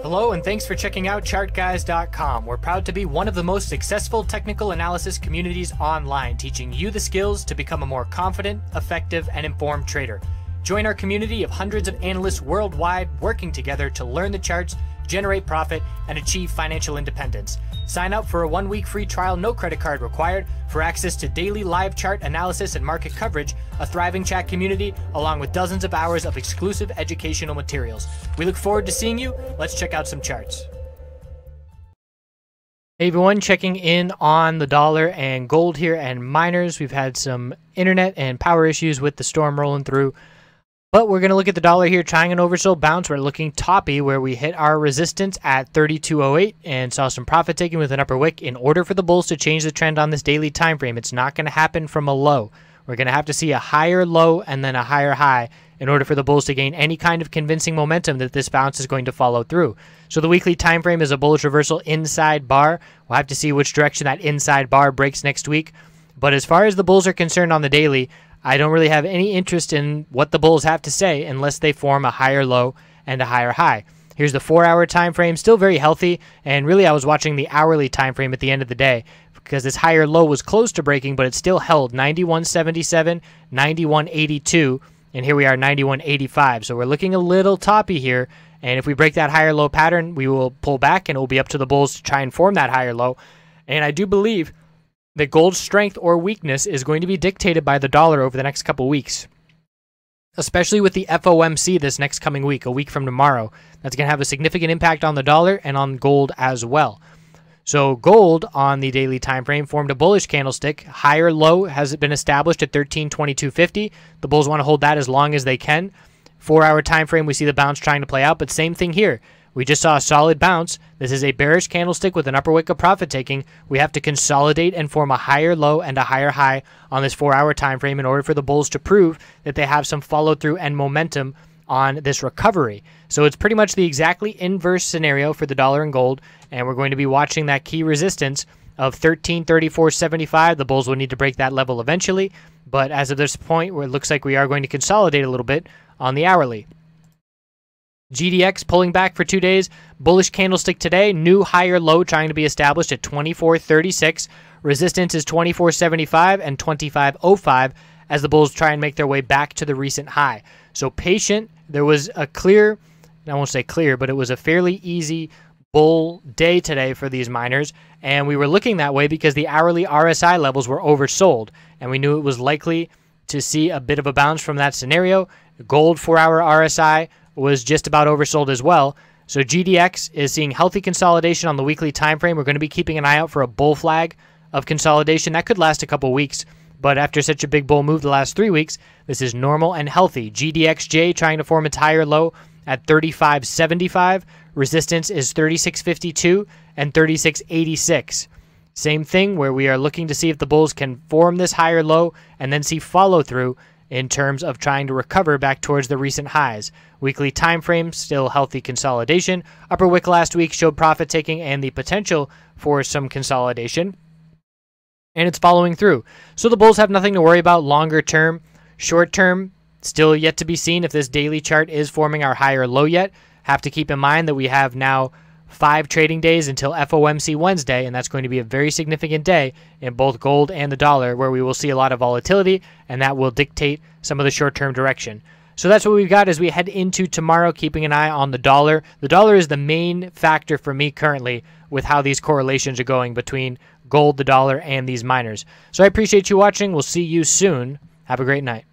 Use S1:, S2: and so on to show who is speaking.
S1: Hello and thanks for checking out ChartGuys.com. We're proud to be one of the most successful technical analysis communities online, teaching you the skills to become a more confident, effective, and informed trader. Join our community of hundreds of analysts worldwide working together to learn the charts, generate profit, and achieve financial independence. Sign up for a 1-week free trial, no credit card required, for access to daily live chart analysis and market coverage, a thriving chat community, along with dozens of hours of exclusive educational materials. We look forward to seeing you. Let's check out some charts. Hey everyone, checking in on the dollar and gold here and miners. We've had some internet and power issues with the storm rolling through. But we're going to look at the dollar here, trying an oversold bounce. We're looking toppy where we hit our resistance at 32.08 and saw some profit taking with an upper wick. In order for the bulls to change the trend on this daily time frame, it's not going to happen from a low. We're going to have to see a higher low and then a higher high in order for the bulls to gain any kind of convincing momentum that this bounce is going to follow through. So the weekly time frame is a bullish reversal inside bar. We'll have to see which direction that inside bar breaks next week. But as far as the bulls are concerned on the daily, I don't really have any interest in what the bulls have to say unless they form a higher low and a higher high. Here's the 4-hour time frame, still very healthy, and really I was watching the hourly time frame at the end of the day because this higher low was close to breaking, but it still held 91.77, 91.82, and here we are 91.85. So we're looking a little toppy here, and if we break that higher low pattern, we will pull back and it will be up to the bulls to try and form that higher low. And I do believe that gold's strength or weakness is going to be dictated by the dollar over the next couple weeks, especially with the FOMC this next coming week, a week from tomorrow. That's going to have a significant impact on the dollar and on gold as well. So gold on the daily time frame formed a bullish candlestick. Higher low has been established at 1322.50. The bulls want to hold that as long as they can. 4-hour time frame, we see the bounce trying to play out, but same thing here. We just saw a solid bounce. This is a bearish candlestick with an upper wick of profit taking. We have to consolidate and form a higher low and a higher high on this 4-hour time frame in order for the bulls to prove that they have some follow through and momentum on this recovery. So it's pretty much the exactly inverse scenario for the dollar and gold, and we're going to be watching that key resistance of 1334.75. The bulls will need to break that level eventually, but as of this point where it looks like we are going to consolidate a little bit on the hourly. GDX pulling back for 2 days. Bullish candlestick today. New higher low trying to be established at 24.36. Resistance is 24.75 and 25.05 as the bulls try and make their way back to the recent high. So patient. There was a clear, I won't say clear, but it was a fairly easy bull day today for these miners. And we were looking that way because the hourly RSI levels were oversold. And we knew it was likely to see a bit of a bounce from that scenario. Gold 4-hour RSI was just about oversold as well. So GDX is seeing healthy consolidation on the weekly time frame. We're going to be keeping an eye out for a bull flag of consolidation. That could last a couple weeks, but after such a big bull move the last 3 weeks, this is normal and healthy. GDXJ trying to form its higher low at 35.75. Resistance is 36.52 and 36.86. Same thing where we are looking to see if the bulls can form this higher low and then see follow through in terms of trying to recover back towards the recent highs. Weekly time frame, still healthy consolidation. Upper wick last week showed profit taking and the potential for some consolidation, and it's following through. So the bulls have nothing to worry about longer term. Short term, still yet to be seen if this daily chart is forming our higher low yet. Have to keep in mind that we have now 5 trading days until FOMC Wednesday, and that's going to be a very significant day in both gold and the dollar where we will see a lot of volatility, and that will dictate some of the short-term direction. So that's what we've got as we head into tomorrow, keeping an eye on the dollar. The dollar is the main factor for me currently with how these correlations are going between gold, the dollar, and these miners. So I appreciate you watching. We'll see you soon. Have a great night.